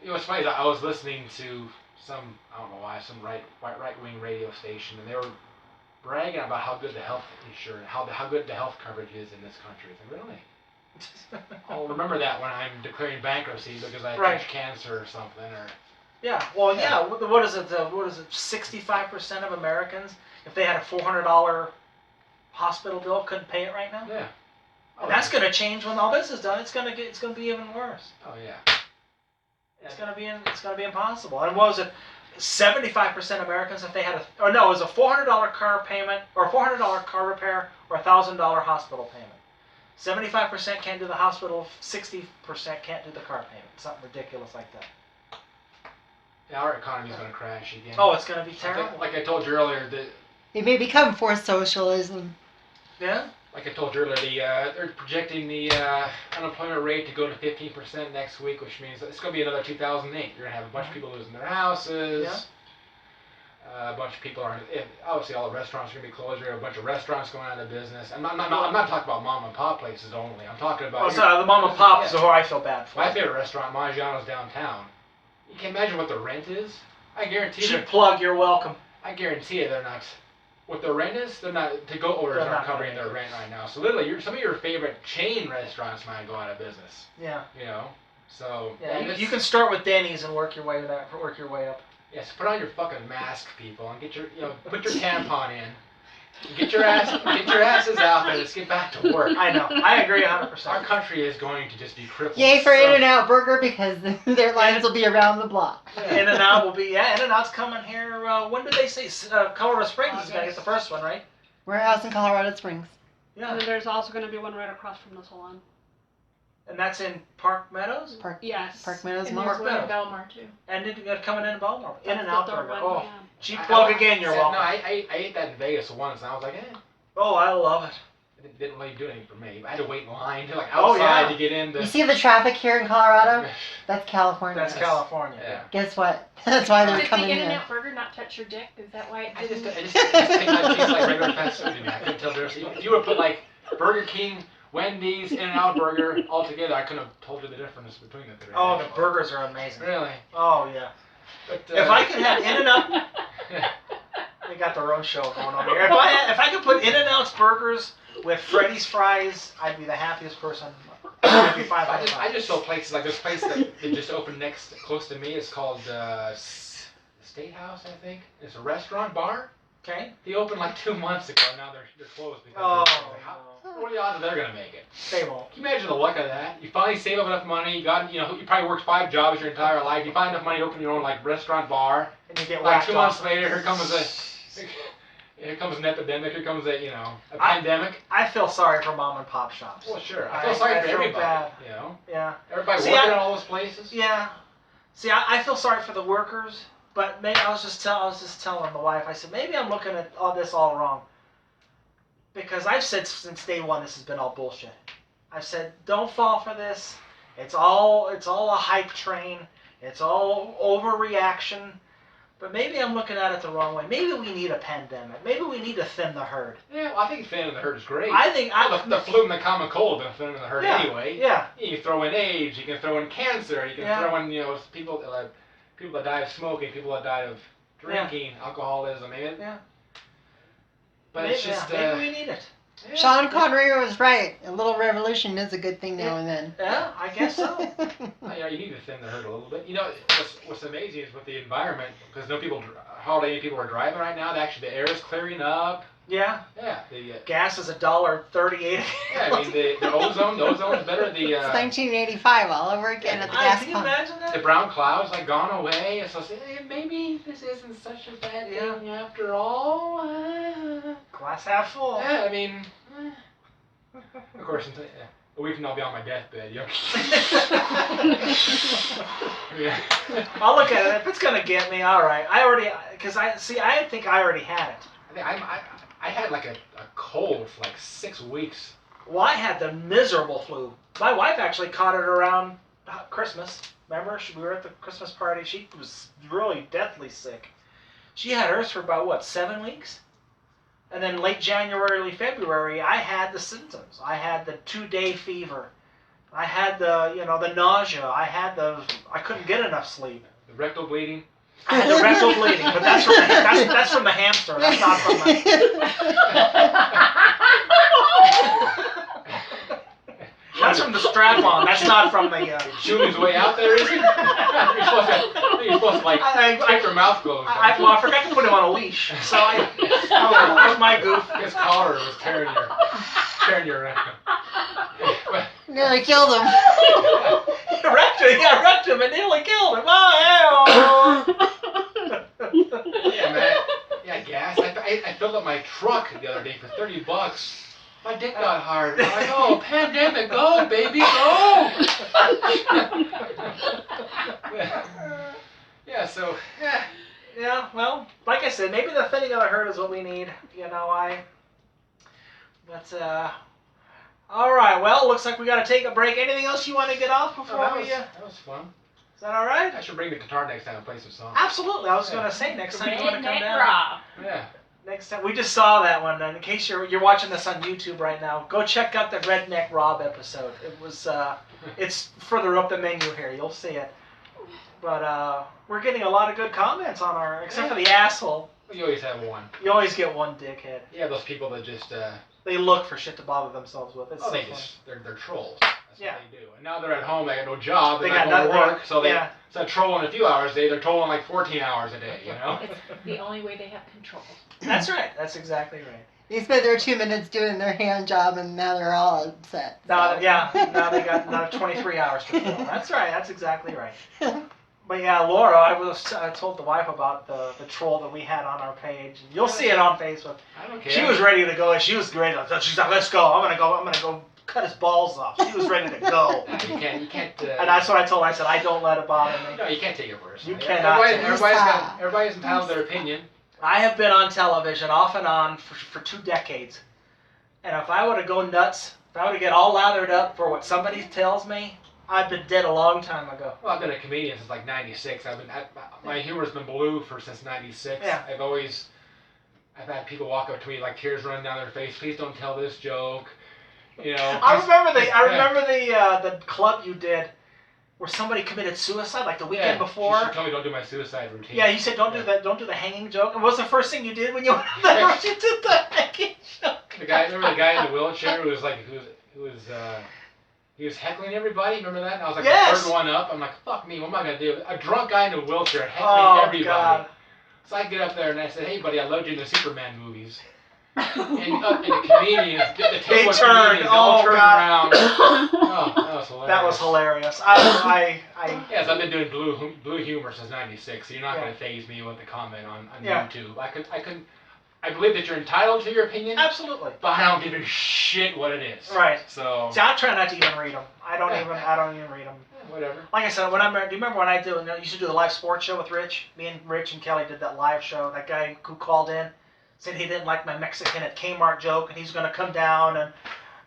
You know, what's funny is I was listening to some right-wing radio station, and they were bragging about how good the health insurance, how good the health coverage is in this country. It's like, really? I'll remember that when I'm declaring bankruptcy because I catch cancer or something, or. Yeah. Well, yeah. What is it? 65% of Americans, if they had a $400 hospital bill, couldn't pay it right now. Yeah. And that's going to change when all this is done. It's going to be even worse. Oh yeah. It's going to be impossible. And what was it? 75% of Americans, if they had it was a $400 car payment or $400 car repair or $1,000 hospital payment. 75% can't do the hospital. 60% can't do the car payment. Something ridiculous like that. our economy's going to crash again. Oh, it's going to be terrible. Like I told you earlier, It may become forced socialism. Yeah? like I told you earlier, they're projecting the unemployment rate to go to 15% next week, which means it's going to be another 2008. You're going to have a bunch of people losing their houses. Yeah. A bunch of people aren't. Obviously, all the restaurants are going to be closed. You're going to have a bunch of restaurants going out of business. I'm not talking about mom and pop places only. I'm talking about. Oh, so the mom and pop is who I feel bad for. My favorite restaurant, Maggiano's downtown. You can imagine what the rent is. I guarantee Cheap plug, you're welcome. I guarantee you they're not. What the rent is, they're not. To-go orders They're aren't not covering their rent right now. So literally, some of your favorite chain restaurants might go out of business. Yeah. You know. So. Yeah. You can start with Denny's and work your way up. Yes, put on your fucking mask, people, and get your, put your tampon in. Get your asses out there. Let's get back to work. I know. I agree 100%. Our country is going to just be crippled. Yay for In-N-Out Burger because their lines will be around the block. In-N-Out will be, In-N-Out's coming here. When did they say? Colorado Springs is going to get the first one, right? Warehouse in Colorado Springs. Yeah. And then there's also going to be one right across from the salon. And that's in Park Meadows? Yes. Park Meadows and Mall. there's Park one in Meadows. Belmar too. And it's coming in Baltimore. That's In-N-Out the third Burger. one, Oh, yeah. cheap plug again, you're welcome. No, I ate that in Vegas once, and I was like, Oh, I love it. It didn't really do anything for me. I had to wait in line to Oh, outside yeah. to get in. You see the traffic here in Colorado? That's California. That's California. Yeah. Guess what? That's why they're Did the coming here. In-N-Out Burger not touch your dick? Is that why it I just didn't? think that tastes like regular fast food to me. I couldn't tell the difference. If you would put like Burger King, Wendy's, In-N-Out Burger all together, I couldn't have told you the difference between the three. Oh, the burgers are amazing. Really? Oh, yeah. But, If I could have In-N-Out, they got their own show going on here. If I could put In-N-Out's burgers with Freddy's fries, I'd be the happiest person. I'd be fine. I just saw places like this place that just opened close to me. It's called State House, I think. It's a restaurant bar. Okay. They opened like 2 months ago. Now they're closed because what are the odds that they're gonna make it? They won't. Can you imagine the luck of that? You finally save up enough money. You got you probably worked 5 jobs your entire life. You find enough money to open your own like restaurant bar. And you get Like whacked 2 off. months later, here comes an epidemic. Here comes a pandemic. I feel sorry for mom and pop shops. Well, sure. I feel sorry for feel everybody. bad. Yeah. Everybody See, working at all those places. Yeah. See, I feel sorry for the workers, but maybe I was just telling the wife. I said maybe I'm looking at all this all wrong. Because I've said since day one this has been all bullshit. I've said don't fall for this. It's all a hype train. It's all overreaction. But maybe I'm looking at it the wrong way. Maybe we need a pandemic. Maybe we need to thin the herd. Yeah, well, I think thinning the herd is great. I think the flu and the common cold have been thinning the herd anyway. Yeah. You can throw in AIDS. You can throw in cancer. You can throw in people that die of smoking, people that die of drinking, alcoholism. Yeah. But it's just maybe we need it. Yeah. Sean Connery was right. A little revolution is a good thing now and then. Yeah, I guess so. You need to thin the herd a little bit. What's amazing is with the environment, because hardly any people are driving right now. Actually, the air is clearing up. Yeah. Yeah. Gas is $1.38. Yeah, I mean the ozone is better. It's 1985 all over again at the gas Can you pump. imagine that? The brown clouds gone away. So maybe this isn't such a bad thing after all. Glass half full. Yeah, I mean, of course, a week from now I'll be on my deathbed. Yeah. I'll look at it. If it's gonna get me, all right. I think I already had it. I had like a cold for like 6 weeks. Well, I had the miserable flu. My wife actually caught it around Christmas. Remember, we were at the Christmas party. She was really deathly sick. She had hers for about 7 weeks. And then late January, early February, I had the symptoms. I had the 2-day fever. I had the nausea. I couldn't get enough sleep. The rectal bleeding. I had the rectal bleeding, but that's from the hamster. That's not from That's from the strap-on. That's not from the. Chewing his way out there, is he? You're supposed to like keep your mouth closed. I forgot to put him on a leash, so that was my goof. His collar was tearing your rectum. Nearly killed him. Wrecked him and nearly killed him. Oh, hell! Yeah, man. Yeah, gas. I filled up my truck the other day for $30. My dick got hard. I'm like, oh, pandemic, go, baby, go! Yeah. So Yeah, well, like I said, maybe the thinning of the herd is what we need. But all right. Well, looks like we got to take a break. Anything else you want to get off before that we? was that was fun. Is that all right? I should bring the guitar next time and play some songs. Absolutely. I was gonna say next time you want to come Redneck down. Rob. Yeah. Next time we just saw that one. And in case you're watching this on YouTube right now, go check out the Redneck Rob episode. It was it's further up the menu here. You'll see it. But we're getting a lot of good comments on our, except for the asshole. You always have one. You always get one dickhead. Yeah, those people that just They look for shit to bother themselves with. It's so they funny. just they're trolls. That's Yeah. what they do. And now they're at home. They got no job. They They're got not going to nothing. work. So they Yeah. instead of trolling a few hours a day, they're trolling like 14 hours a day. You know. It's the only way they have control. That's right. That's exactly right. They spent their 2 minutes doing their hand job and now they're all upset. Now, so. now they got another 23 hours to fill. That's right. That's exactly right. But yeah, Laura, I told the wife about the troll that we had on our page. You'll see it on Facebook. I don't care. She was ready to go. She was ready to. She's like, "Let's go. I'm gonna go cut his balls off." She was ready to go. You can't. And that's what I told her. I said, "I don't let it bother me." No, you can't take it personally. You cannot take it. Everybody's entitled to their opinion. I have been on television off and on for 2 decades, and if I were to go nuts, if I were to get all lathered up for what somebody tells me, I've been dead a long time ago. Well, I've been a comedian since like '96. My humor's been blue since '96. Yeah. I've had people walk up to me like tears running down their face. Please don't tell this joke. You know. I remember the club you did where somebody committed suicide like the weekend before. She told me don't do my suicide routine. Yeah, you said don't do that. Don't do the hanging joke. And what was the first thing you did when you went there? You did the hanging joke. Remember the guy in the wheelchair who was heckling everybody. Remember that? And I was like Yes. the third one up. I'm like, fuck me. What am I gonna do? A drunk guy in a wheelchair heckling everybody. God. So I get up there and I said, hey buddy, I loved you in the Superman movies. And the comedians, the table of comedians, all turned around. Oh, that was hilarious. That was hilarious. I Yes, I've been doing blue humor since '96, so you're not going to faze me with the comment on YouTube. I believe that you're entitled to your opinion, absolutely. but I don't give a shit what it is. Right. So. See, I try not to even read them. I don't even read them. Whatever. Like I said, do you remember when I used to do the live sports show with Rich? Me and Rich and Kelly did that live show. That guy who called in said he didn't like my Mexican at Kmart joke, and he's going to come down. And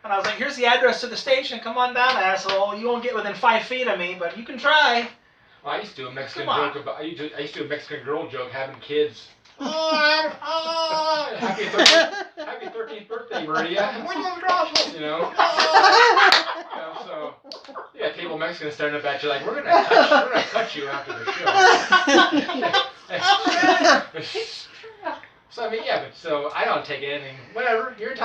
I was like, here's the address to the station. Come on down, asshole. You won't get within 5 feet of me, but you can try. Well, I used to do a Mexican joke about. I used to do a Mexican girl joke having kids. Happy 13th birthday, Maria. Buenos gracias, you know. So yeah, table Mexicans staring up at you like we're gonna cut you after the show. So I mean, yeah, but so I don't take anything. Whatever. You're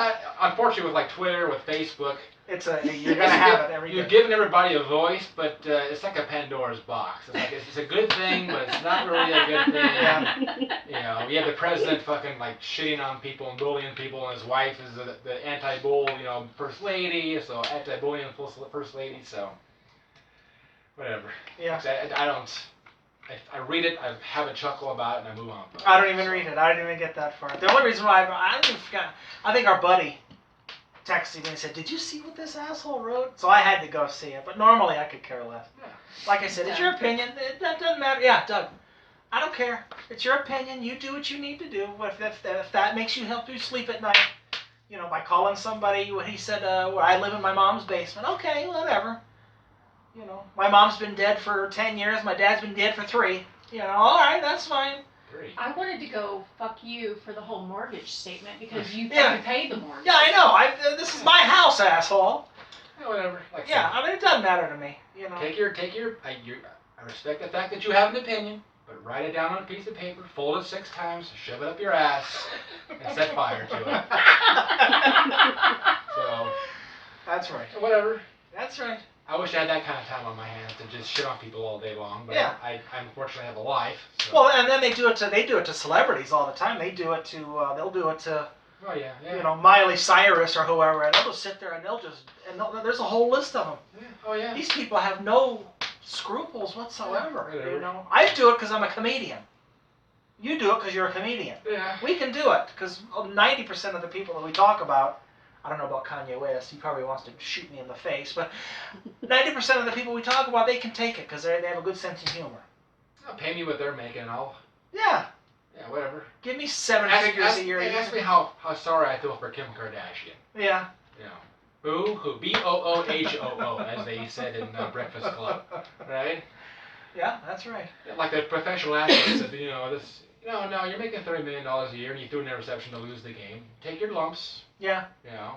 unfortunately with like Twitter, with Facebook. You're gonna have it every day. You've given everybody a voice, but it's like a Pandora's box. It's like it's a good thing, but it's not really a good thing. You know, we have the president fucking like shitting on people and bullying people, and his wife is the anti-bull, first lady. So anti-bullying first lady. So whatever. Yeah. I read it, I have a chuckle about it, and I move on. I don't even read it. I didn't even get that far. The only reason why I think our buddy texted me and said, "Did you see what this asshole wrote?" So I had to go see it. But normally I could care less. Yeah. Like I said, it's your opinion. That doesn't matter. Yeah, Doug. I don't care. It's your opinion. You do what you need to do. If that makes you help you sleep at night, by calling somebody what he said, where I live in my mom's basement. Okay, whatever. My mom's been dead for 10 years. My dad's been dead for 3. All right, that's fine. I wanted to go fuck you for the whole mortgage statement because you paid the mortgage. Yeah, I know. This is my house, asshole. Yeah, whatever. I mean, it doesn't matter to me. Take your. I respect the fact that you have an opinion, but write it down on a piece of paper, fold it 6 times, shove it up your ass, and set fire to it. So. That's right. Whatever. That's right. I wish I had that kind of time on my hands to just shit on people all day long, but I unfortunately have a life. So. Well, and then they do it to celebrities all the time. They do it to they'll do it to Oh yeah. Miley Cyrus or whoever, and they'll just sit there and there's a whole list of them. Yeah. Oh yeah. These people have no scruples whatsoever. Whatever. I do it because I'm a comedian. You do it because you're a comedian. Yeah. We can do it because 90% of the people that we talk about. I don't know about Kanye West. He probably wants to shoot me in the face. But 90% of the people we talk about, they can take it because they have a good sense of humor. Pay me what they're making, and I'll. Yeah. Yeah, whatever. Give me seven figures a year. Ask me how sorry I feel for Kim Kardashian. Yeah. You know, boo-hoo, B-O-O-H-O-O, as they said in Breakfast Club, right? Yeah, that's right. Like the professional athlete said, no, you're making $30 million a year, and you threw an interception to lose the game. Take your lumps. Yeah. You know.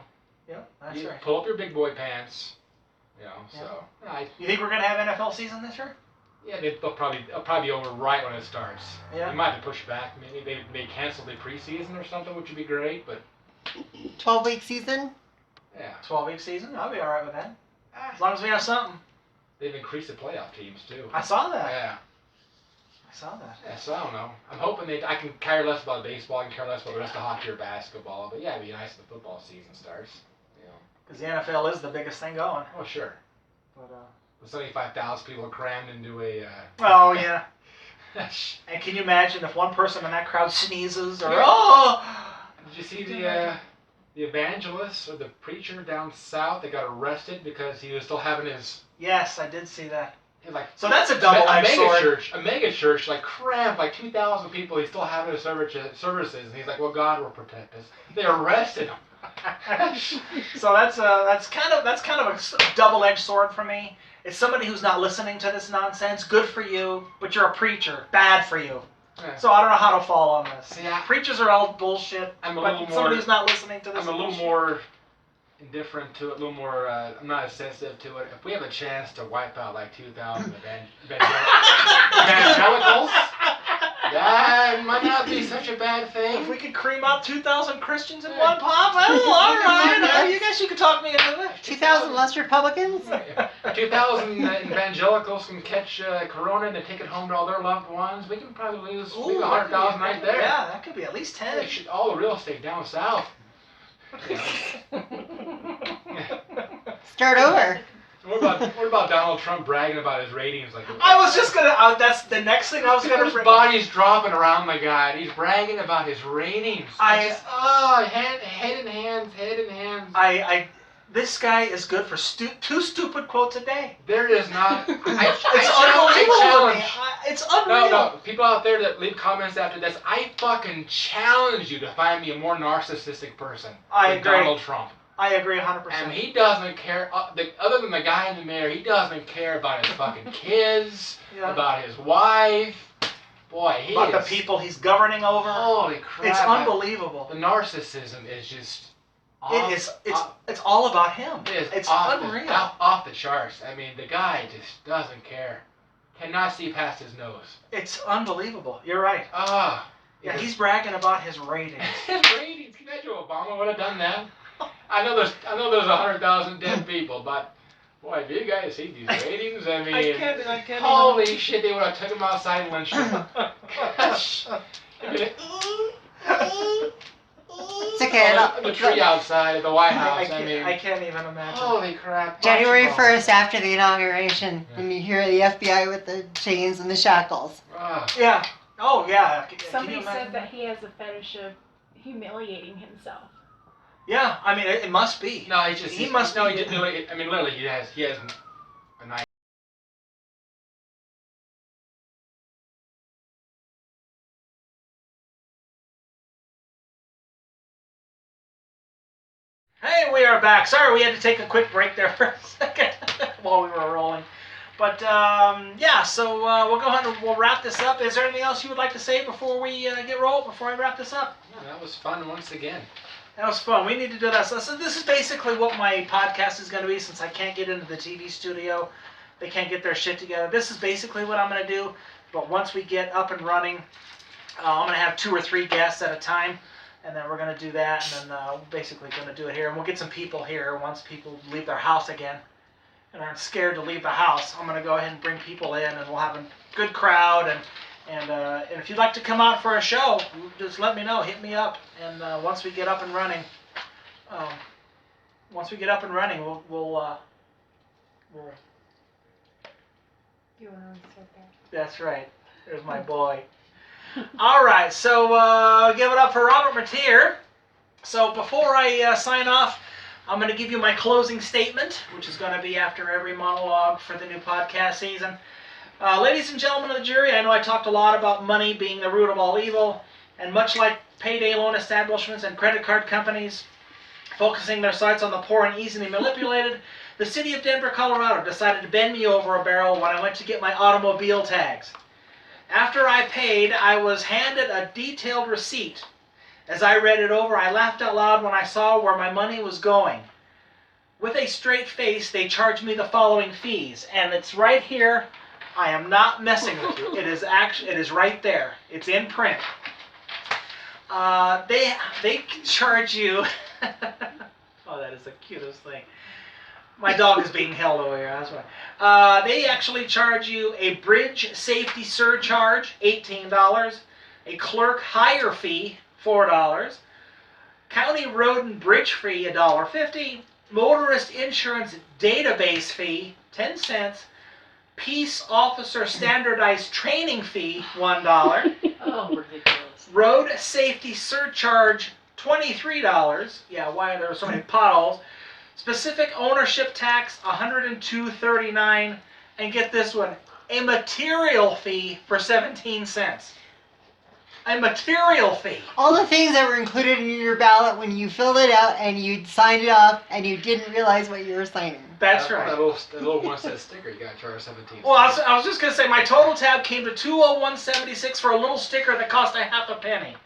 Yeah, that's right. Pull up your big boy pants. You know, yeah. so. You think we're gonna have NFL season this year? Yeah, they'll probably be over right when it starts. Yeah. They might be pushed back. Maybe they may cancel the preseason or something, which would be great. But 12-week season. Yeah. 12-week season. I'll be all right with that. As long as we have something. They've increased the playoff teams too. I saw that. Yeah. I saw that. Yeah, so I don't know. I'm hoping I can care less about baseball. I can care less about the rest of hockey or basketball. But yeah, it'd be nice if the football season starts. You know. Because the NFL is the biggest thing going. Oh sure. But the 75,000 people are crammed into a. Oh yeah. And can you imagine if one person in that crowd sneezes or oh? Did you see the evangelist or the preacher down south that got arrested because he was still having his. Yes, I did see that. He's like, so that's a double-edged sword. A mega church, like cramped, like 2,000 people. He's still having his services, and he's like, "Well, God will protect us." They arrested him. So that's kind of a double-edged sword for me. It's somebody who's not listening to this nonsense. Good for you, but you're a preacher. Bad for you. Yeah. So I don't know how to fall on this. Yeah. Preachers are all bullshit. Somebody who's not listening to this. I'm a little more indifferent to it, a little more. I'm not as sensitive to it. If we have a chance to wipe out like 2,000 evangelicals, that might not be such a bad thing. If we could cream out 2,000 Christians in one pop, well, all right. You guess you could talk me into it. 2,000 less Republicans? 2,000 evangelicals can catch corona and they take it home to all their loved ones. We can probably lose 100,000 right there. Yeah, that could be at least 10. All the real estate down south. Start over. What about Donald Trump bragging about his ratings? Like I was just gonna. That's the next thing I was gonna. His body's dropping around my guy. He's bragging about his ratings. Head in hands. This guy is good for 2 stupid quotes a day. There is not. It's unreal. No. People out there that leave comments after this, I fucking challenge you to find me a more narcissistic person than Donald Trump. I agree 100%. And he doesn't care, other than the guy in the mirror, he doesn't care about his fucking kids, about his wife. Boy, about the people he's governing over. Holy crap. It's unbelievable. The narcissism is just... It's all about him. It's unreal. Off the charts. I mean, the guy just doesn't care. Cannot see past his nose. It's unbelievable. You're right. Yeah, he's bragging about his ratings. His ratings. Can you imagine Obama would have done that? I know there's 100,000 dead people, but boy, if you guys see these ratings, I mean, I can't holy shit, they would have took him outside and lynched him. It's okay. The tree outside at the White House. I can't even imagine. Holy crap! January 1st, after the inauguration, when you hear the FBI with the chains and the shackles. Yeah. Oh yeah. Somebody said that he has a fetish of humiliating himself. Yeah, I mean, it must be. No, he must know. I mean, literally, he has a nice. Hey, we are back. Sorry, we had to take a quick break there for a second while we were rolling. But yeah, so we'll go ahead and we'll wrap this up. Is there anything else you would like to say before we get rolled? Before I wrap this up? No, that was fun once again. That was fun. We need to do that. So this is basically what my podcast is going to be, since I can't get into the TV studio. They can't get their shit together. This is basically what I'm going to do. But once we get up and running, I'm going to have 2 or 3 guests at a time. And then we're going to do that. And then we're basically going to do it here. And we'll get some people here once people leave their house again and aren't scared to leave the house. I'm going to go ahead and bring people in, and we'll have a good crowd. And if you'd like to come out for a show, just let me know. Hit me up. And once we get up and running, we'll You want to restart that? That's right. There's my boy. All right, so give it up for Robert Mateer. So before I sign off, I'm going to give you my closing statement, which is going to be after every monologue for the new podcast season. Ladies and gentlemen of the jury, I know I talked a lot about money being the root of all evil, and much like payday loan establishments and credit card companies focusing their sights on the poor and easily manipulated, the city of Denver, Colorado decided to bend me over a barrel when I went to get my automobile tags. After I paid, I was handed a detailed receipt. As I read it over, I laughed out loud when I saw where my money was going. With a straight face, they charged me the following fees, and it's right here. I am not messing with you. It is right there. It's in print. They charge you. Oh, that is the cutest thing. My dog is being held over here. That's why. They actually charge you a bridge safety surcharge, $18. A clerk hire fee, $4. County road and bridge fee, $1.50. Motorist insurance database fee, 10 cents. Peace officer standardized training fee, $1. Oh, ridiculous. Road safety surcharge, $23. Yeah, why are there so many potholes? Specific ownership tax, $102.39. And get this one, a material fee for 17 cents. A material fee. All the things that were included in your ballot when you filled it out and you signed it off and you didn't realize what you were signing. That's right. That little one says sticker, you got to charge 17. Well, I was just going to say, my total tab came to $201.76 for a little sticker that cost a half a penny.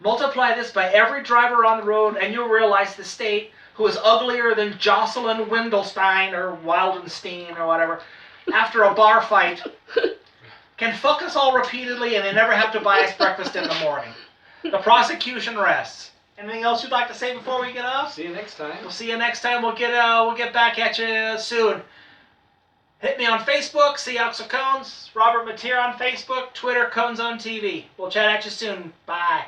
Multiply this by every driver on the road, and you'll realize the state, who is uglier than Jocelyn Windelstein or Wildenstein or whatever, after a bar fight, can fuck us all repeatedly, and they never have to buy us breakfast in the morning. The prosecution rests. Anything else you'd like to say before we get off? See you next time. We'll see you next time. We'll get back at you soon. Hit me on Facebook, see Axl Cones, Robert Mateer on Facebook, Twitter, Cones on TV. We'll chat at you soon. Bye.